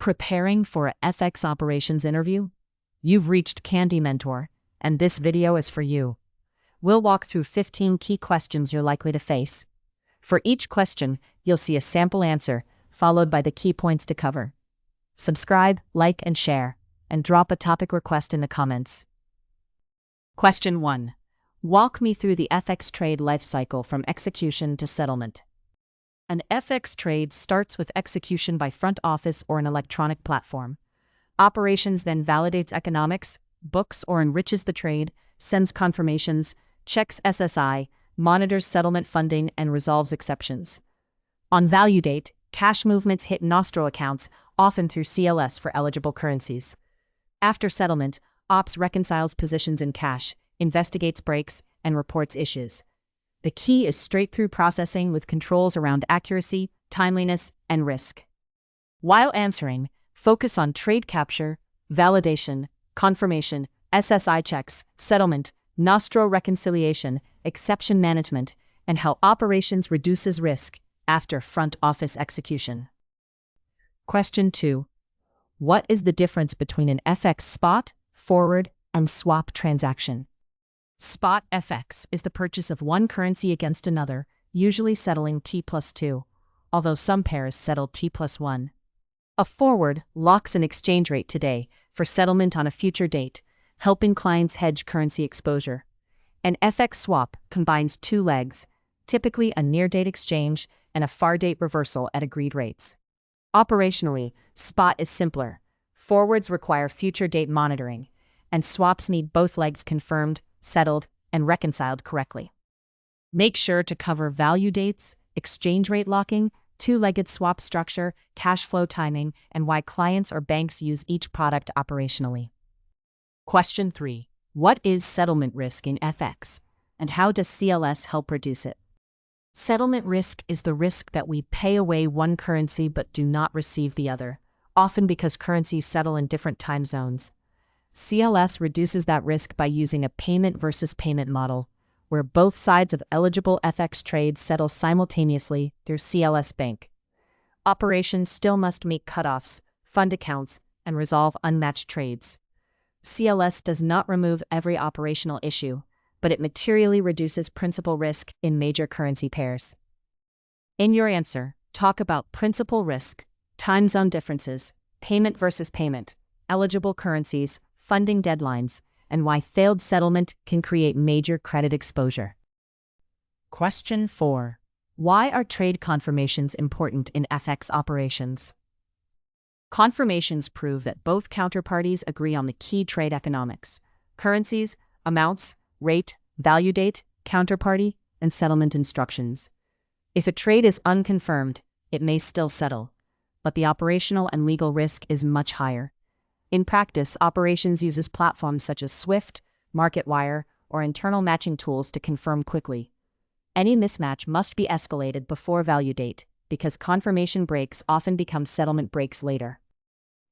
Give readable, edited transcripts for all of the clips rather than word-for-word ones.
Preparing for a FX operations interview? You've reached Candy Mentor, and this video is for you. We'll walk through 15 key questions you're likely to face. For each question, you'll see a sample answer, followed by the key points to cover. Subscribe, like, and share, and drop a topic request in the comments. Question 1. Walk me through the FX trade lifecycle from execution to settlement. An FX trade starts with execution by front office or an electronic platform. Operations then validates economics, books or enriches the trade, sends confirmations, checks SSI, monitors settlement funding, and resolves exceptions. On value date, cash movements hit nostro accounts, often through CLS for eligible currencies. After settlement, Ops reconciles positions in cash, investigates breaks, and reports issues. The key is straight-through processing with controls around accuracy, timeliness, and risk. While answering, focus on trade capture, validation, confirmation, SSI checks, settlement, nostro reconciliation, exception management, and how operations reduces risk after front office execution. Question 2. What is the difference between an FX spot, forward, and swap transaction? Spot FX is the purchase of one currency against another, usually settling T+2, although some pairs settle T+1. A forward locks an exchange rate today for settlement on a future date, helping clients hedge currency exposure. An FX swap combines two legs, typically a near-date exchange and a far-date reversal at agreed rates. Operationally, spot is simpler. Forwards require future date monitoring, and swaps need both legs confirmed, settled, and reconciled correctly. Make sure to cover value dates, exchange rate locking, two-legged swap structure, cash flow timing, and why clients or banks use each product operationally. Question 3. What is settlement risk in FX, and how does CLS help reduce it? Settlement risk is the risk that we pay away one currency but do not receive the other, often because currencies settle in different time zones. CLS reduces that risk by using a payment versus payment model, where both sides of eligible FX trades settle simultaneously through CLS Bank. Operations still must meet cutoffs, fund accounts, and resolve unmatched trades. CLS does not remove every operational issue, but it materially reduces principal risk in major currency pairs. In your answer, talk about principal risk, time zone differences, payment versus payment, eligible currencies, funding deadlines, and why failed settlement can create major credit exposure. Question 4. Why are trade confirmations important in FX operations? Confirmations prove that both counterparties agree on the key trade economics: currencies, amounts, rate, value date, counterparty, and settlement instructions. If a trade is unconfirmed, it may still settle, but the operational and legal risk is much higher. In practice, operations uses platforms such as Swift, MarketWire, or internal matching tools to confirm quickly. Any mismatch must be escalated before value date, because confirmation breaks often become settlement breaks later.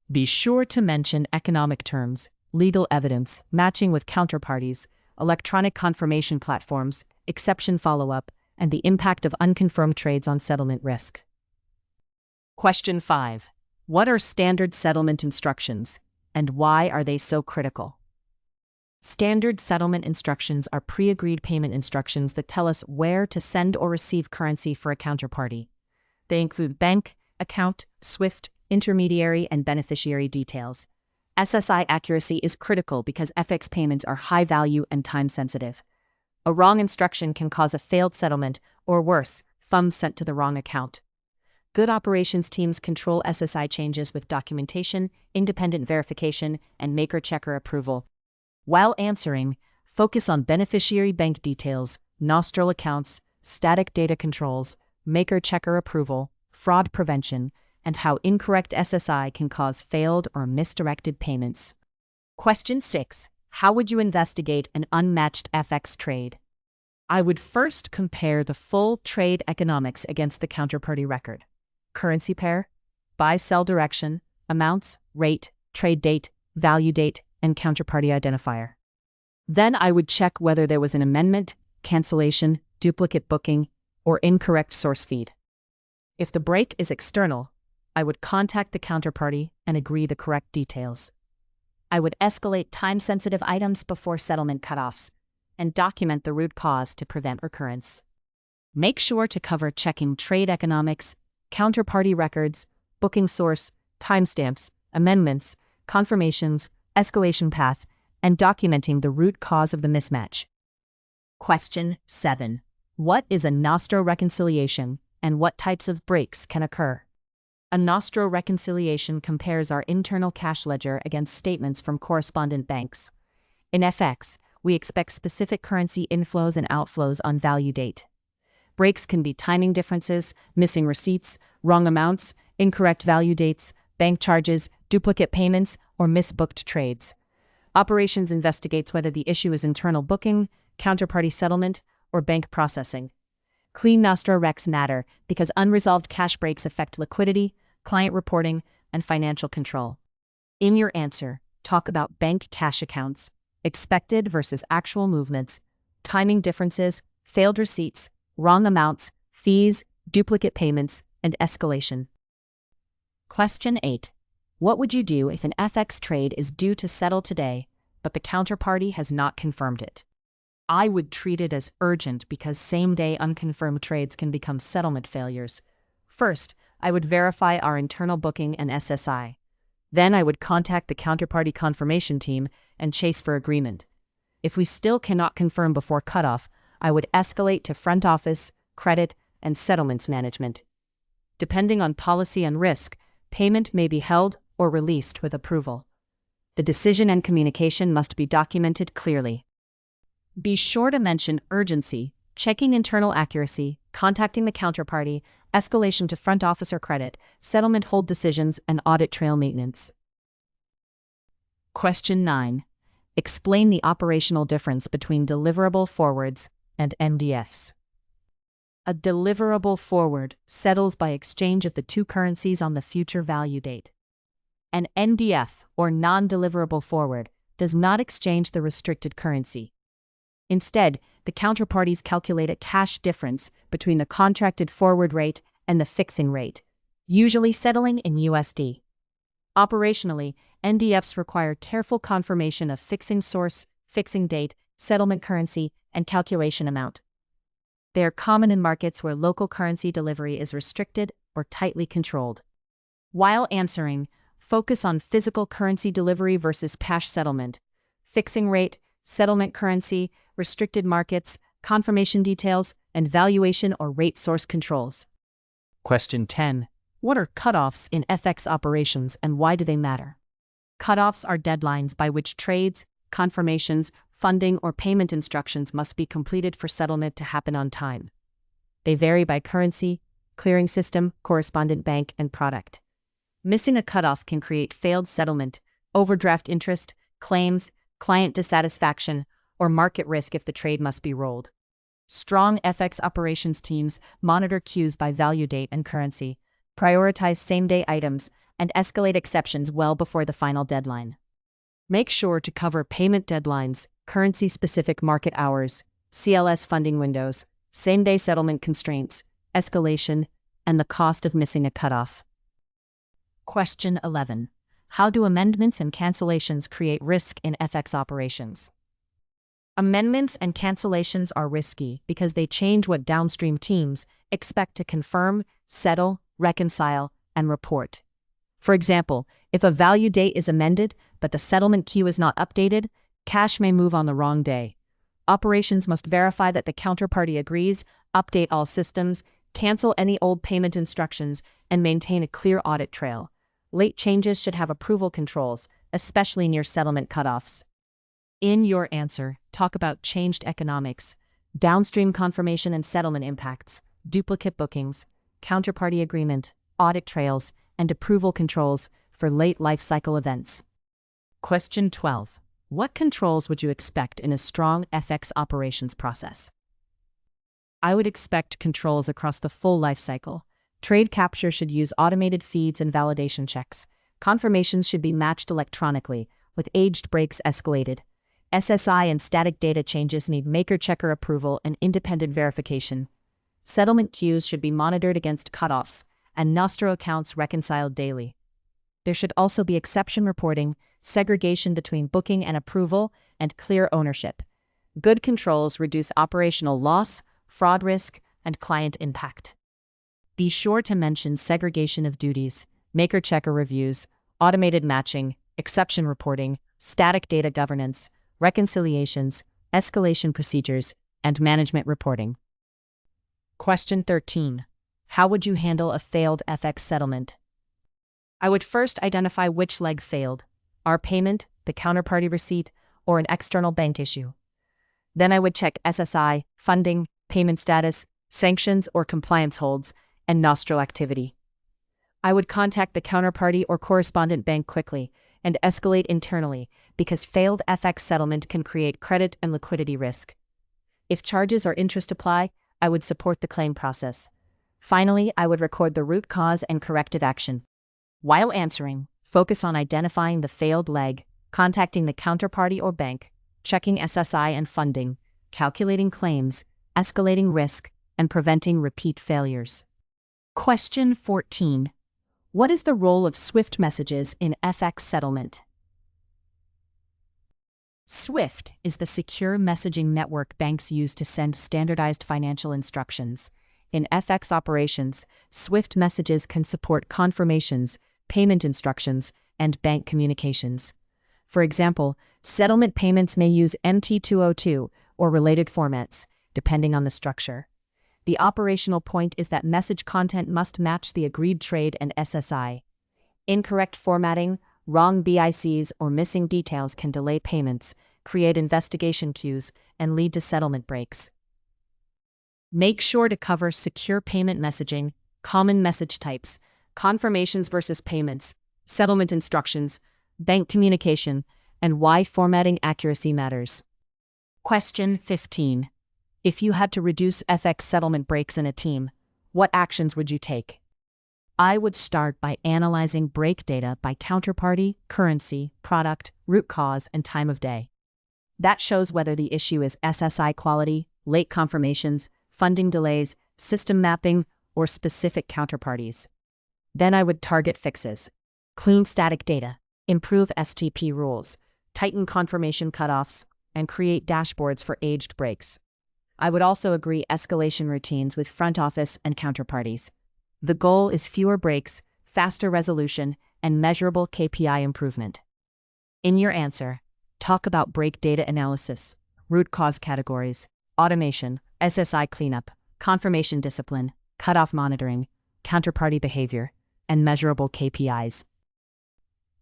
Be sure to mention economic terms, legal evidence, matching with counterparties, electronic confirmation platforms, exception follow-up, and the impact of unconfirmed trades on settlement risk. Question 5. What are standard settlement instructions, and why are they so critical? Standard settlement instructions are pre-agreed payment instructions that tell us where to send or receive currency for a counterparty. They include bank, account, SWIFT, intermediary, and beneficiary details. SSI accuracy is critical because FX payments are high value and time-sensitive. A wrong instruction can cause a failed settlement, or worse, funds sent to the wrong account. Good operations teams control SSI changes with documentation, independent verification, and maker-checker approval. While answering, focus on beneficiary bank details, nostro accounts, static data controls, maker-checker approval, fraud prevention, and how incorrect SSI can cause failed or misdirected payments. Question 6. How would you investigate an unmatched FX trade? I would first compare the full trade economics against the counterparty record. Currency pair, buy-sell direction, amounts, rate, trade date, value date, and counterparty identifier. Then I would check whether there was an amendment, cancellation, duplicate booking, or incorrect source feed. If the break is external, I would contact the counterparty and agree the correct details. I would escalate time-sensitive items before settlement cutoffs and document the root cause to prevent recurrence. Make sure to cover checking trade economics, counterparty records, booking source, timestamps, amendments, confirmations, escalation path, and documenting the root cause of the mismatch. Question 7. What is a nostro reconciliation, and what types of breaks can occur? A nostro reconciliation compares our internal cash ledger against statements from correspondent banks. In FX, we expect specific currency inflows and outflows on value date. Breaks can be timing differences, missing receipts, wrong amounts, incorrect value dates, bank charges, duplicate payments, or misbooked trades. Operations investigates whether the issue is internal booking, counterparty settlement, or bank processing. Clean nostro recs matter because unresolved cash breaks affect liquidity, client reporting, and financial control. In your answer, talk about bank cash accounts, expected versus actual movements, timing differences, failed receipts, wrong amounts, fees, duplicate payments, and escalation. Question 8. What would you do if an FX trade is due to settle today, but the counterparty has not confirmed it? I would treat it as urgent because same-day unconfirmed trades can become settlement failures. First, I would verify our internal booking and SSI. Then I would contact the counterparty confirmation team and chase for agreement. If we still cannot confirm before cutoff, I would escalate to front office, credit, and settlements management. Depending on policy and risk, payment may be held or released with approval. The decision and communication must be documented clearly. Be sure to mention urgency, checking internal accuracy, contacting the counterparty, escalation to front office or credit, settlement hold decisions, and audit trail maintenance. Question 9. Explain the operational difference between deliverable forwards and NDFs. A deliverable forward settles by exchange of the two currencies on the future value date. An NDF, or non-deliverable forward, does not exchange the restricted currency. Instead, the counterparties calculate a cash difference between the contracted forward rate and the fixing rate, usually settling in USD. Operationally, NDFs require careful confirmation of fixing source, fixing date, settlement currency, and calculation amount. They are common in markets where local currency delivery is restricted or tightly controlled. While answering, focus on physical currency delivery versus cash settlement, fixing rate, settlement currency, restricted markets, confirmation details, and valuation or rate source controls. Question 10. What are cutoffs in FX operations and why do they matter? Cutoffs are deadlines by which trades, confirmations, funding, or payment instructions must be completed for settlement to happen on time. They vary by currency, clearing system, correspondent bank, and product. Missing a cutoff can create failed settlement, overdraft interest, claims, client dissatisfaction, or market risk if the trade must be rolled. Strong FX operations teams monitor queues by value date and currency, prioritize same-day items, and escalate exceptions well before the final deadline. Make sure to cover payment deadlines, currency-specific market hours, CLS funding windows, same-day settlement constraints, escalation, and the cost of missing a cutoff. Question 11. How do amendments and cancellations create risk in FX operations? Amendments and cancellations are risky because they change what downstream teams expect to confirm, settle, reconcile, and report. For example, if a value date is amended but the settlement queue is not updated, cash may move on the wrong day. Operations must verify that the counterparty agrees, update all systems, cancel any old payment instructions, and maintain a clear audit trail. Late changes should have approval controls, especially near settlement cutoffs. In your answer, talk about changed economics, downstream confirmation and settlement impacts, duplicate bookings, counterparty agreement, audit trails, and approval controls for late lifecycle events. Question 12. What controls would you expect in a strong FX operations process? I would expect controls across the full lifecycle. Trade capture should use automated feeds and validation checks. Confirmations should be matched electronically, with aged breaks escalated. SSI and static data changes need maker-checker approval and independent verification. Settlement queues should be monitored against cutoffs, and nostro accounts reconciled daily. There should also be exception reporting, segregation between booking and approval, and clear ownership. Good controls reduce operational loss, fraud risk, and client impact. Be sure to mention segregation of duties, maker-checker reviews, automated matching, exception reporting, static data governance, reconciliations, escalation procedures, and management reporting. Question 13. How would you handle a failed FX settlement? I would first identify which leg failed: our payment, the counterparty receipt, or an external bank issue. Then I would check SSI, funding, payment status, sanctions or compliance holds, and nostro activity. I would contact the counterparty or correspondent bank quickly and escalate internally, because failed FX settlement can create credit and liquidity risk. If charges or interest apply, I would support the claim process. Finally, I would record the root cause and corrective action. While answering, focus on identifying the failed leg, contacting the counterparty or bank, checking SSI and funding, calculating claims, escalating risk, and preventing repeat failures. Question 14. What is the role of SWIFT messages in FX settlement? SWIFT is the secure messaging network banks use to send standardized financial instructions. In FX operations, SWIFT messages can support confirmations, payment instructions, and bank communications. For example, settlement payments may use MT202 or related formats, depending on the structure. The operational point is that message content must match the agreed trade and SSI. Incorrect formatting, wrong BICs, or missing details can delay payments, create investigation queues, and lead to settlement breaks. Make sure to cover secure payment messaging, common message types, confirmations versus payments, settlement instructions, bank communication, and why formatting accuracy matters. Question 15. If you had to reduce FX settlement breaks in a team, what actions would you take? I would start by analyzing break data by counterparty, currency, product, root cause, and time of day. That shows whether the issue is SSI quality, late confirmations, funding delays, system mapping, or specific counterparties. Then I would target fixes: clean static data, improve STP rules, tighten confirmation cutoffs, and create dashboards for aged breaks. I would also agree escalation routines with front office and counterparties. The goal is fewer breaks, faster resolution, and measurable KPI improvement. In your answer, talk about break data analysis, root cause categories, automation, SSI cleanup, confirmation discipline, cutoff monitoring, counterparty behavior, and measurable KPIs.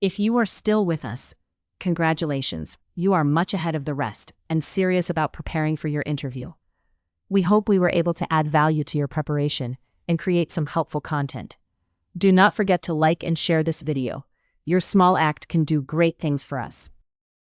If you are still with us, congratulations, you are much ahead of the rest and serious about preparing for your interview. We hope we were able to add value to your preparation and create some helpful content. Do not forget to like and share this video. Your small act can do great things for us.